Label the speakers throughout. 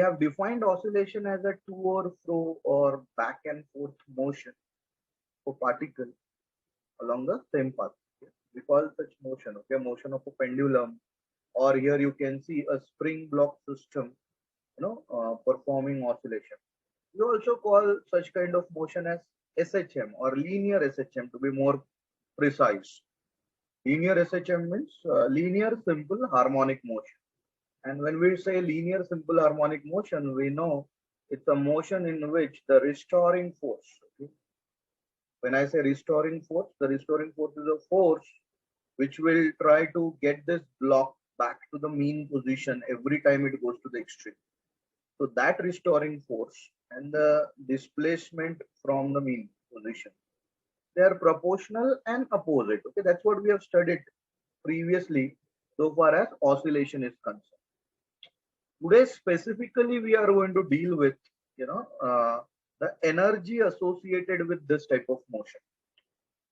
Speaker 1: have defined oscillation as a to or fro or back and forth motion for particle along the same path. Okay? We call such motion, okay, motion of a pendulum, or here you can see a spring block system, performing oscillation. We also call such kind of motion as SHM or linear SHM to be more precise. Linear SHM means linear simple harmonic motion. And when we say linear simple harmonic motion, we know it's a motion in which the restoring force. Okay? When I say restoring force, the restoring force is a force which will try to get this block back to the mean position every time it goes to the extreme. So that restoring force and the displacement from the mean position, they are proportional and opposite. Okay, that's what we have studied previously so far as oscillation is concerned. Today specifically we are going to deal with the energy associated with this type of motion.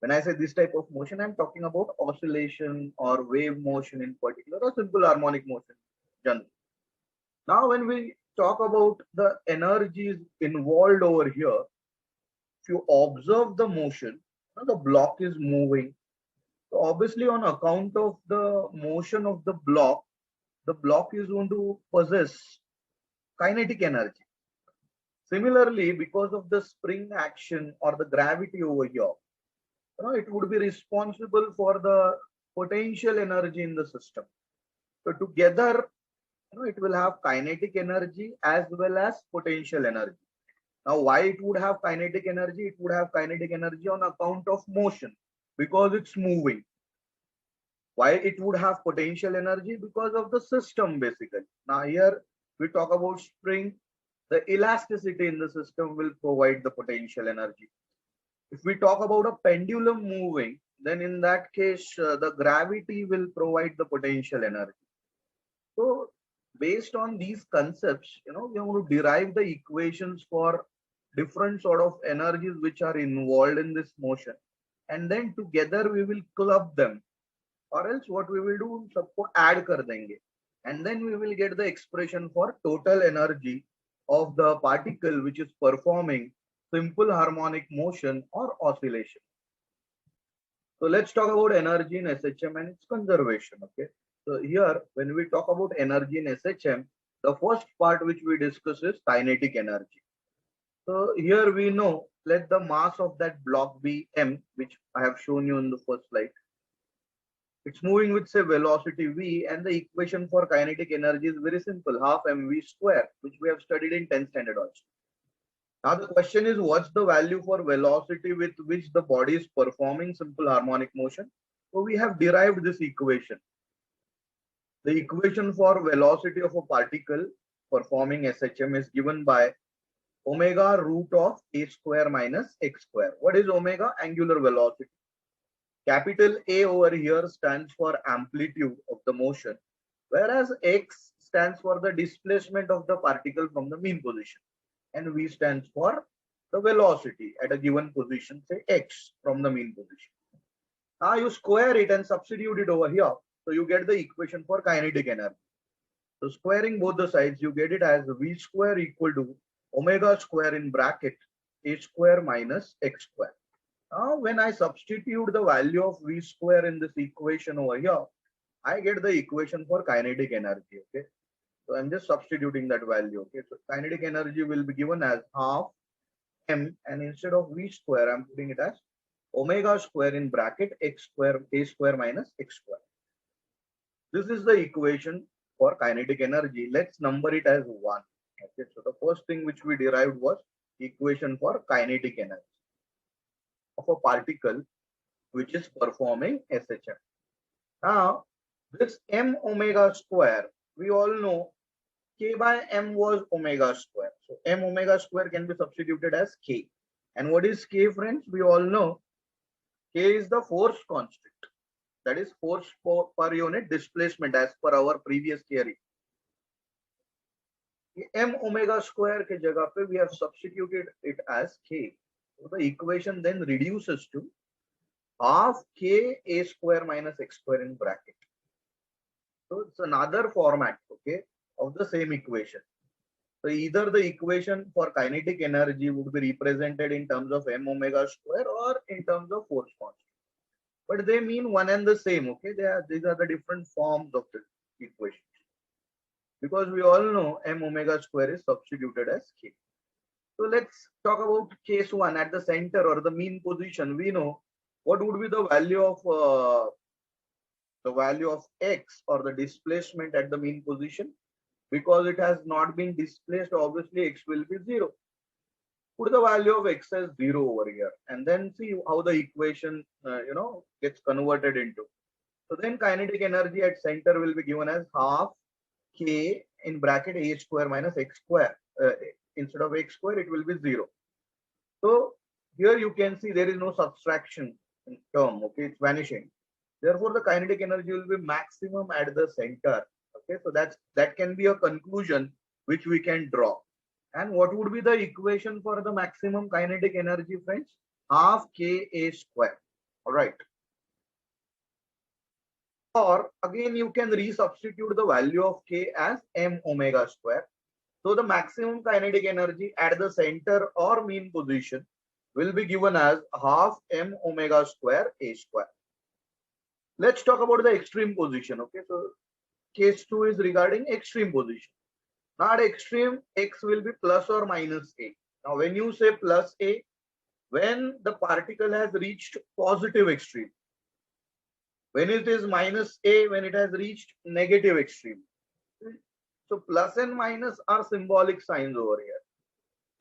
Speaker 1: When I say this type of motion, I'm talking about oscillation or wave motion in particular, or simple harmonic motion generally. Now when we talk about the energies involved over here, if you observe the motion, the block is moving. So obviously on account of the motion of the block is going to possess kinetic energy. Similarly, because of the spring action or the gravity over here, it would be responsible for the potential energy in the system. So together, it will have kinetic energy as well as potential energy. Now, why it would have kinetic energy? It would have kinetic energy on account of motion because it's moving. Why it would have potential energy? Because of the system basically. Now here we talk about spring. The elasticity in the system will provide the potential energy. If we talk about a pendulum moving, then in that case, the gravity will provide the potential energy. So based on these concepts, we are going to derive the equations for different sort of energies which are involved in this motion. And then together we will club them. Or else what we will do, सबको add कर देंगे. And then we will get the expression for total energy of the particle which is performing simple harmonic motion or oscillation. So let's talk about energy in SHM and its conservation. Okay. So here, when we talk about energy in SHM, the first part which we discuss is kinetic energy. So here we know, let the mass of that block be m, which I have shown you in the first slide. It's moving with say velocity v, and the equation for kinetic energy is very simple, half mv square, which we have studied in 10th standard also. Now the question is, what's the value for velocity with which the body is performing simple harmonic motion? So we have derived this equation. The equation for velocity of a particle performing SHM is given by omega root of a square minus x square. What is omega? Angular velocity. Capital A over here stands for amplitude of the motion, whereas x stands for the displacement of the particle from the mean position, and v stands for the velocity at a given position, say x from the mean position. Now you square it and substitute it over here, so you get the equation for kinetic energy. So squaring both the sides, you get it as v square equal to omega square in bracket a square minus x square. Now, when I substitute the value of v square in this equation over here, I get the equation for kinetic energy. Okay, so I'm just substituting that value. Okay, so kinetic energy will be given as half m, and instead of v square, I'm putting it as omega square in bracket x square a square minus x square. This is the equation for kinetic energy. Let's number it as 1. Okay, so the first thing which we derived was equation for kinetic energy of a particle which is performing SHM. Now, this m omega square, we all know k by m was omega square. So m omega square can be substituted as k. And what is k, friends? We all know k is the force constant. That is force per unit displacement as per our previous theory. M omega square ke jagah pe we have substituted it as k. So the equation then reduces to half k a square minus x square in bracket. So it's another format, okay, of the same equation. So either the equation for kinetic energy would be represented in terms of m omega square or in terms of force constant. But they mean one and the same. Okay, these are the different forms of the equation. Because we all know m omega square is substituted as k. So let's talk about case one at the center or the mean position. We know what would be the value of x or the displacement at the mean position. Because it has not been displaced, obviously x will be 0. Put the value of x as 0 over here and then see how the equation gets converted into. So then kinetic energy at center will be given as half k in bracket a square minus x square. Instead of x square, it will be 0. So here you can see there is no subtraction term. Okay, it's vanishing. Therefore, the kinetic energy will be maximum at the center. Okay, so that can be a conclusion which we can draw. And what would be the equation for the maximum kinetic energy, friends? Half k a square. All right. Or again, you can resubstitute the value of k as m omega square. So the maximum kinetic energy at the center or mean position will be given as half m omega square a square. Let's talk about the extreme position. Okay, so case 2 is regarding extreme position. Now at extreme, x will be plus or minus a. Now when you say plus a, when the particle has reached positive extreme. When it is minus a, when it has reached negative extreme. So plus and minus are symbolic signs over here.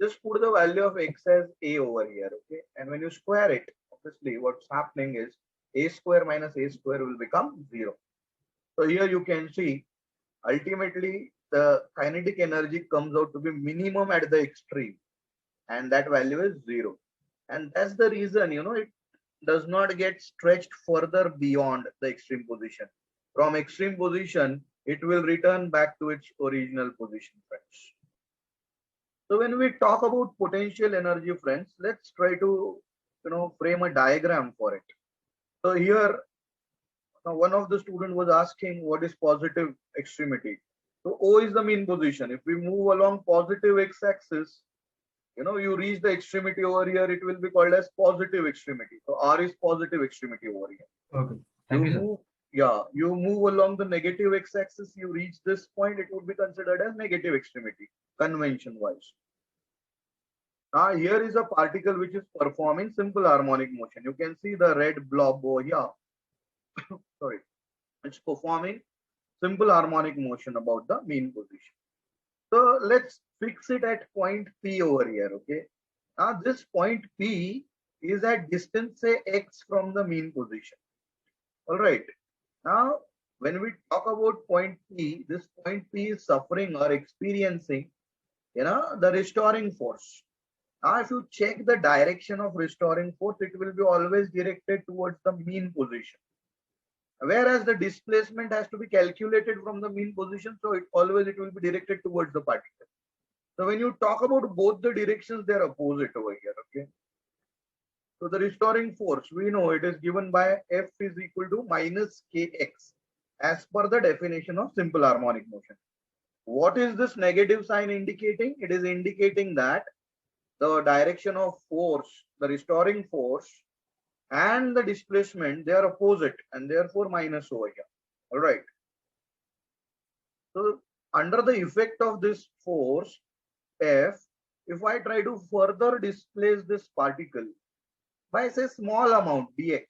Speaker 1: Just put the value of x as a over here, okay? And when you square it, obviously what's happening is a square minus a square will become 0. So here you can see ultimately the kinetic energy comes out to be minimum at the extreme, and that value is 0. And that's the reason, it does not get stretched further beyond the extreme position. From extreme position, it will return back to its original position, friends. So when we talk about potential energy, friends, let's try to frame a diagram for it. So here, now one of the student was asking what is positive extremity. So O is the mean position. If we move along positive x-axis, you reach the extremity over here, it will be called as positive extremity. So R is positive extremity over here.
Speaker 2: Okay. Thank you,
Speaker 1: sir. You move along the negative x-axis, you reach this point, it would be considered as negative extremity, convention wise. Now here is a particle which is performing simple harmonic motion. You can see the red blob over here. Sorry, it's performing simple harmonic motion about the mean position. So let's fix it at point P over here. Okay. Now this point P is at distance say x from the mean position. All right. Now when we talk about point P, this point P is suffering or experiencing, the restoring force. Now if you check the direction of restoring force, it will be always directed towards the mean position. Whereas the displacement has to be calculated from the mean position, so it will be directed towards the particle. So when you talk about both the directions, they are opposite over here. Okay. So the restoring force, we know it is given by F is equal to minus kx as per the definition of simple harmonic motion. What is this negative sign indicating? It is indicating that the direction of force, the restoring force, and the displacement, they are opposite and therefore minus over here. All right. So under the effect of this force F, if I try to further displace this particle by say small amount dx,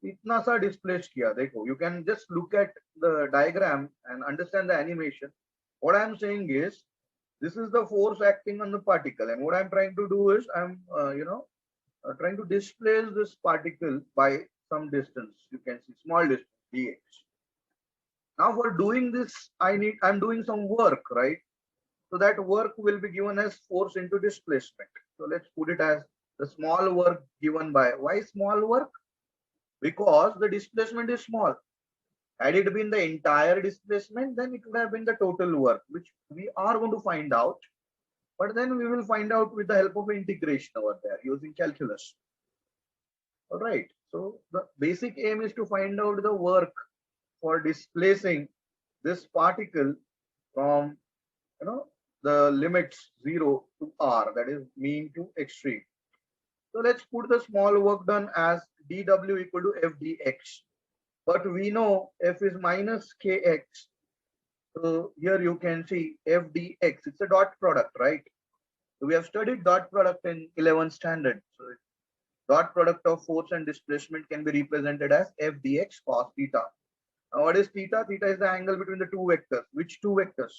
Speaker 1: itna sa displaced kiya, dekho, you can just look at the diagram and understand the animation. What I am saying is this is the force acting on the particle, and what I'm trying to do is I'm trying to displace this particle by some distance. You can see small distance dx. Now for doing this, I'm doing some work, right? So that work will be given as force into displacement. So let's put it as the small work given by, why small work? Because the displacement is small. Had it been the entire displacement, then it would have been the total work, which we are going to find out. But then we will find out with the help of integration over there using calculus. All right. So the basic aim is to find out the work for displacing this particle from the limits 0 to r, that is mean to extreme. So let's put the small work done as dw equal to f dx. But we know f is minus kx. So here you can see f dx. It's a dot product, right? So we have studied dot product in 11th standard. So dot product of force and displacement can be represented as f dx cos theta. Now what is theta? Theta is the angle between the two vectors. Which two vectors?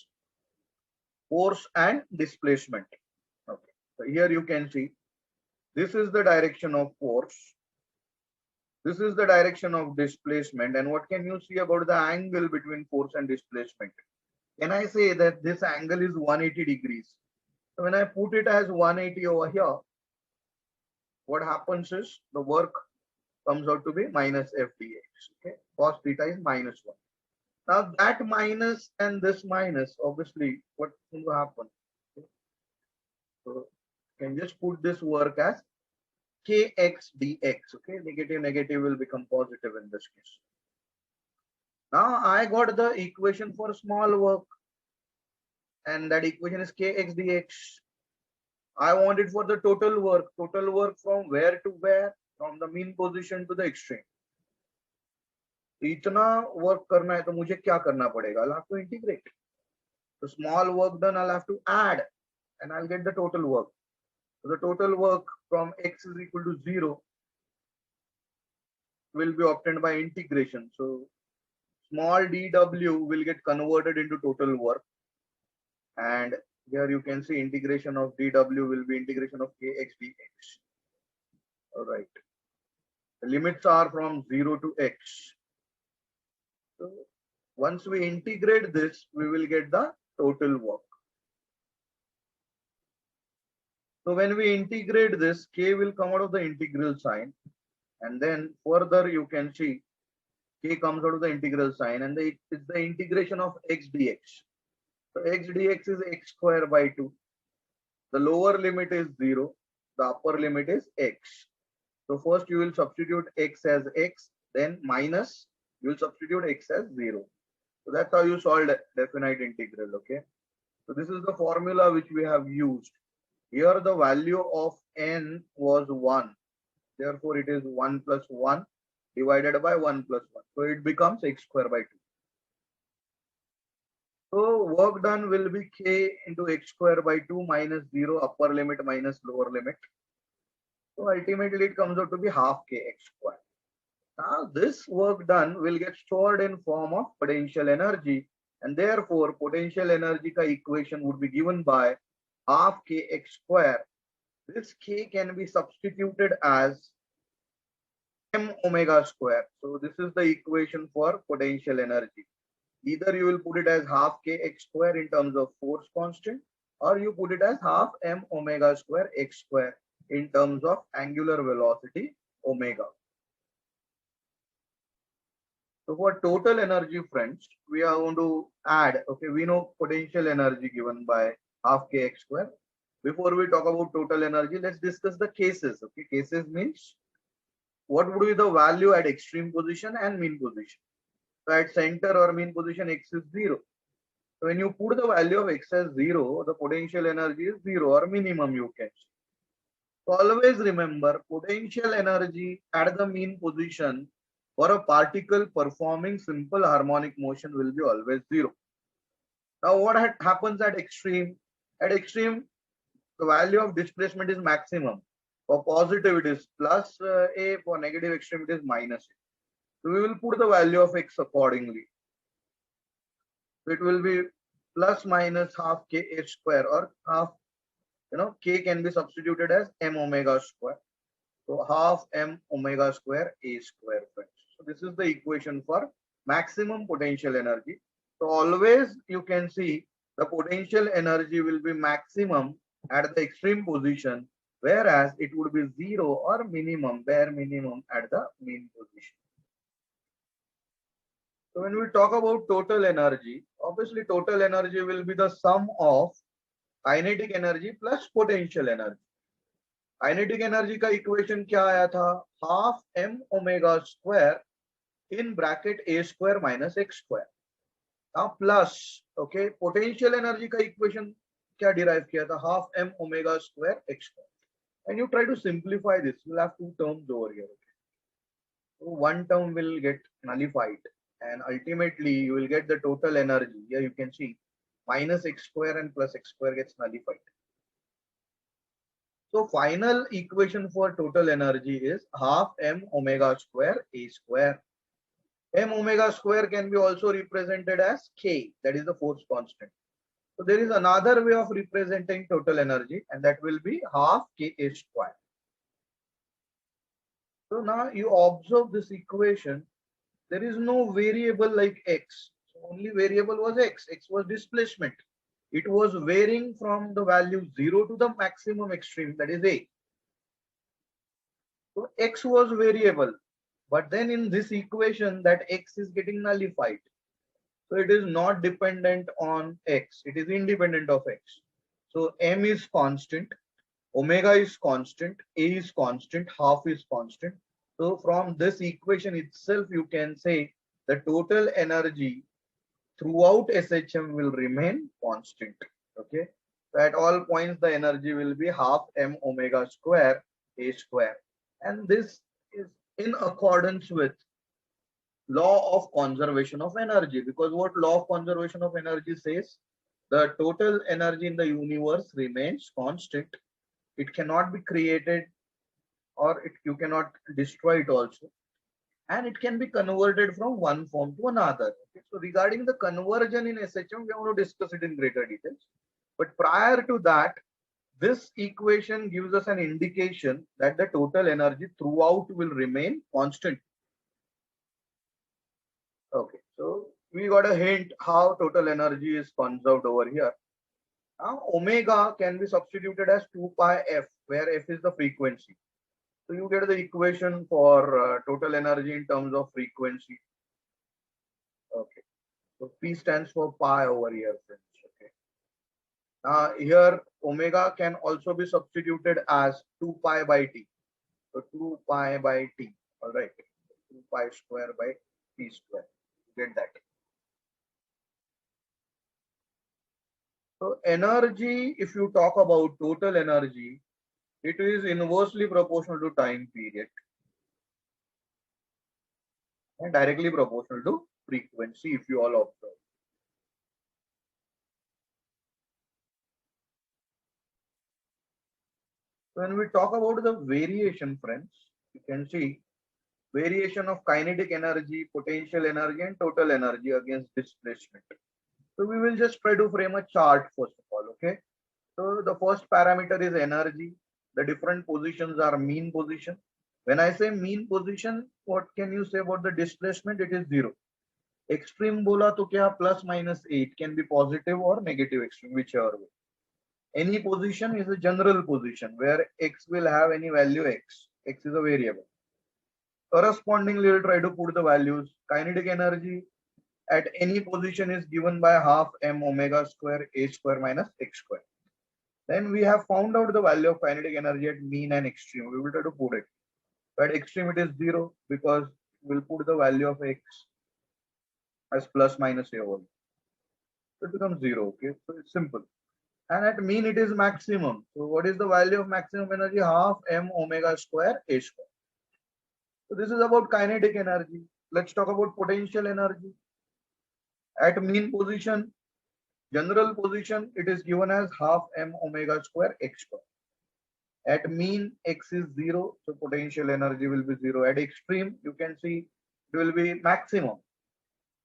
Speaker 1: Force and displacement. Okay. So here you can see this is the direction of force. This is the direction of displacement. And what can you see about the angle between force and displacement? Can I say that this angle is 180 degrees? So when I put it as 180 over here, what happens is the work comes out to be minus f dx. Okay, cos theta is minus 1. Now that minus and this minus, obviously, what will happen? Okay. So you can just put this work as kx dx. Okay, negative will become positive in this case. Now I got the equation for small work, and that equation is kx dx. I want it for the total work. Total work from where to where? From the mean position to the extreme. इतना work करना है तो मुझे क्या करना पड़ेगा? I'll have to integrate. The small work done I'll have to add, and I'll get the total work. So the total work from x is equal to 0 will be obtained by integration. So small dw will get converted into total work, and here you can see integration of dw will be integration of kx dx. All right. The limits are from 0 to x. So once we integrate this, we will get the total work. So when we integrate this, k will come out of the integral sign, and then further you can see k comes out of the integral sign, and it's the integration of x dx. So x dx is x square by 2. The lower limit is 0. The upper limit is x. So first you will substitute x as x, then minus, you will substitute x as 0. So that's how you solve definite integral. Okay. So this is the formula which we have used. Here the value of n was 1. Therefore it is 1 plus 1 divided by 1 plus 1. So it becomes x square by 2. So work done will be k into x square by 2 minus 0, upper limit minus lower limit. So ultimately it comes out to be half kx square. Now this work done will get stored in form of potential energy, and therefore potential energy ka equation would be given by half kx square. This k can be substituted as m omega square. So this is the equation for potential energy. Either you will put it as half kx square in terms of force constant, or you put it as half m omega square x square in terms of angular velocity omega. So for total energy, friends, we are going to add, okay, we know potential energy given by half kx square. Before we talk about total energy, let's discuss the cases. Okay, cases means what would be the value at extreme position and mean position. So at center or mean position, x is 0. So when you put the value of x as 0, the potential energy is 0 or minimum you can see. So always remember, potential energy at the mean position for a particle performing simple harmonic motion will be always 0. Now what happens at extreme? At extreme, the value of displacement is maximum. For positive it is plus a, for negative extreme it is minus a. So we will put the value of x accordingly. So it will be plus minus half k h square, or half, k can be substituted as m omega square. So half m omega square a square, friends. So this is the equation for maximum potential energy. So always you can see the potential energy will be maximum at the extreme position, whereas it would be 0 or minimum, bare minimum at the mean position. So when we talk about total energy, obviously total energy will be the sum of kinetic energy plus potential energy. Kinetic energy का equation क्या आया था? Half m omega square in bracket a square minus x square. Now plus, okay, potential energy का equation क्या derive किया था? Half m omega square x square. And you try to simplify this. You'll have two terms over here. Okay? So one term will get nullified, and ultimately you will get the total energy. Here you can see minus x square and plus x square gets nullified. So final equation for total energy is half m omega square a square. M omega square can be also represented as K, that is the force constant. So there is another way of representing total energy, and that will be half Ka square. So now you observe this equation. There is no variable like x. So only variable was x. X was displacement. It was varying from the value 0 to the maximum extreme, that is A. So x was variable. But then in this equation, that x is getting nullified. So it is not dependent on x. It is independent of x. So m is constant, omega is constant, a is constant, half is constant. So from this equation itself, you can say the total energy throughout SHM will remain constant. Okay. So at all points, the energy will be half m omega square a square. And this is in accordance with law of conservation of energy, because what law of conservation of energy says, the total energy in the universe remains constant. It cannot be created, or you cannot destroy it also, and it can be converted from one form to another. Okay? So regarding the conversion in SHM, we are going to discuss it in greater details. But prior to that, this equation gives us an indication that the total energy throughout will remain constant. Okay, so we got a hint how total energy is conserved over here. Now omega can be substituted as 2 pi f, where f is the frequency. So you get the equation for total energy in terms of frequency. Okay, so P stands for pi over here, friends. Okay. Now here omega can also be substituted as 2 pi by t. So 2 pi by t. All right, 2 pi square by t square. Get that. So energy, if you talk about total energy, it is inversely proportional to time period and directly proportional to frequency, if you all observe. When we talk about the variation, friends, you can see variation of kinetic energy, potential energy, and total energy against displacement. So we will just try to frame a chart first of all, okay? So the first parameter is energy. The different positions are mean position. When I say mean position, what can you say about the displacement? It is 0. Extreme bola to kya, plus minus 8 can be positive or negative extreme, whichever way. Any position is a general position where x will have any value x. X is a variable. Correspondingly, we'll try to put the values. Kinetic energy at any position is given by half m omega square a square minus x square. Then we have found out the value of kinetic energy at mean and extreme. We will try to put it. At extreme it is 0 because we'll put the value of x as plus minus a whole. So it becomes 0. Okay, so it's simple. And at mean it is maximum. So what is the value of maximum energy? Half m omega square a square. So this is about kinetic energy. Let's talk about potential energy. At mean position, general position, it is given as half m omega square x square. At mean, x is 0, so potential energy will be 0. At extreme, you can see it will be maximum,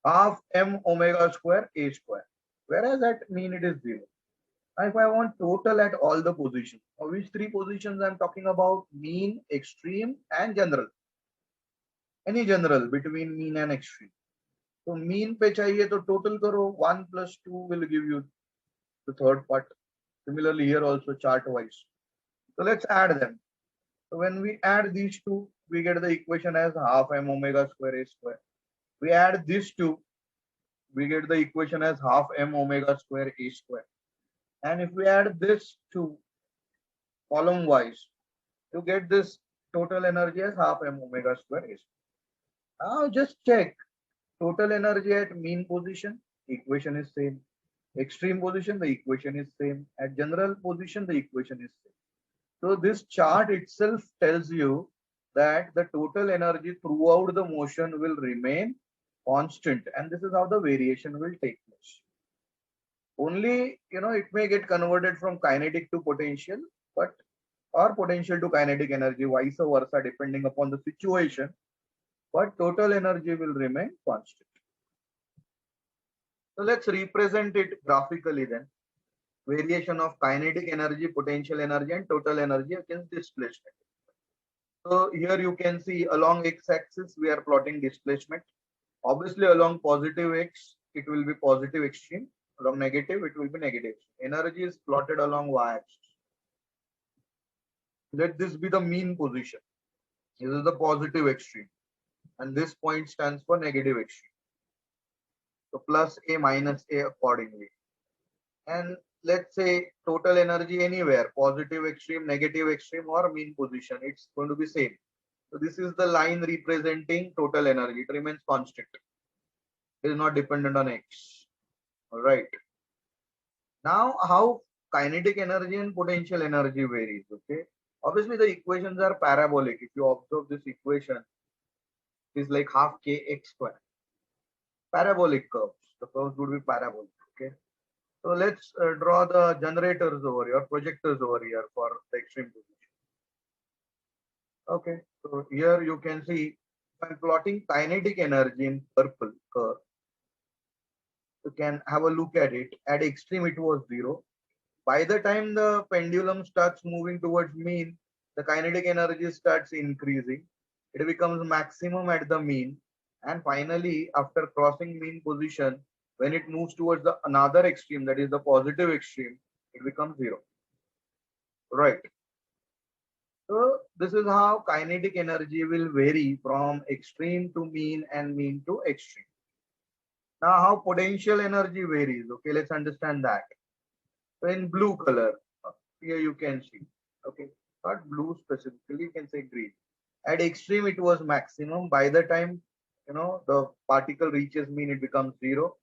Speaker 1: half m omega square a square. Whereas at mean, it is 0. Now, if I want total at all the positions, which three positions I'm talking about? Mean, extreme, and general. Any general between mean and extreme. So mean pe chahiye to total karo, 1 plus 2 will give you the third part. Similarly, here also chart wise. So let's add them. So when we add these two, we get the equation as half m omega square a square. We add these two, we get the equation as half m omega square a square. And if we add this to column wise, you get this total energy as half m omega square a square. Now just check total energy at mean position, equation is same. Extreme position, the equation is same. At general position, the equation is same. So this chart itself tells you that the total energy throughout the motion will remain constant, and this is how the variation will take place. Only, it may get converted from kinetic to potential, but or potential to kinetic energy, vice versa, depending upon the situation, but total energy will remain constant. So let's represent it graphically then. Variation of kinetic energy, potential energy, and total energy against displacement. So here you can see along x-axis we are plotting displacement. Obviously along positive x it will be positive extreme. Along negative it will be negative. Energy is plotted along y-axis. Let this be the mean position. This is the positive extreme, and this point stands for negative extreme. So plus a minus a accordingly. And let's say total energy anywhere, positive extreme, negative extreme, or mean position, it's going to be same. So this is the line representing total energy. It remains constant. It is not dependent on x. All right. Now, how kinetic energy and potential energy varies? Okay. Obviously, the equations are parabolic. If you observe this equation, it is like half kx square. Parabolic curves. The curves would be parabolic. Okay. So let's draw the generators over here, projectors over here for the extreme position. Okay, so here you can see I'm plotting kinetic energy in purple curve. You can have a look at it. At extreme it was 0. By the time the pendulum starts moving towards mean, the kinetic energy starts increasing. It becomes maximum at the mean, and finally after crossing mean position, when it moves towards the another extreme, that is the positive extreme, it becomes 0. Right. So this is how kinetic energy will vary from extreme to mean and mean to extreme. Now how potential energy varies. Okay, let's understand that. So in blue color, here you can see. Okay, not blue specifically, you can say green. At extreme it was maximum. By the time the particle reaches mean, it becomes 0.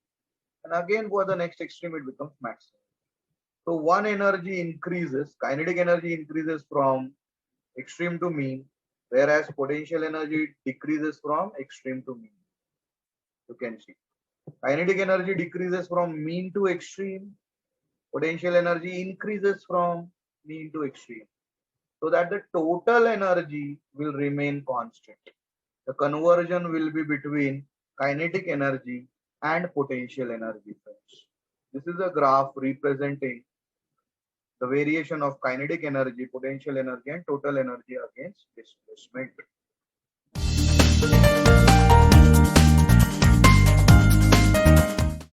Speaker 1: And again for the next extreme it becomes maximum. So one energy increases, kinetic energy increases from extreme to mean, whereas potential energy decreases from extreme to mean. You can see kinetic energy decreases from mean to extreme, potential energy increases from mean to extreme, so that the total energy will remain constant. The conversion will be between kinetic energy and potential energy. This is a graph representing the variation of kinetic energy, potential energy, and total energy against displacement.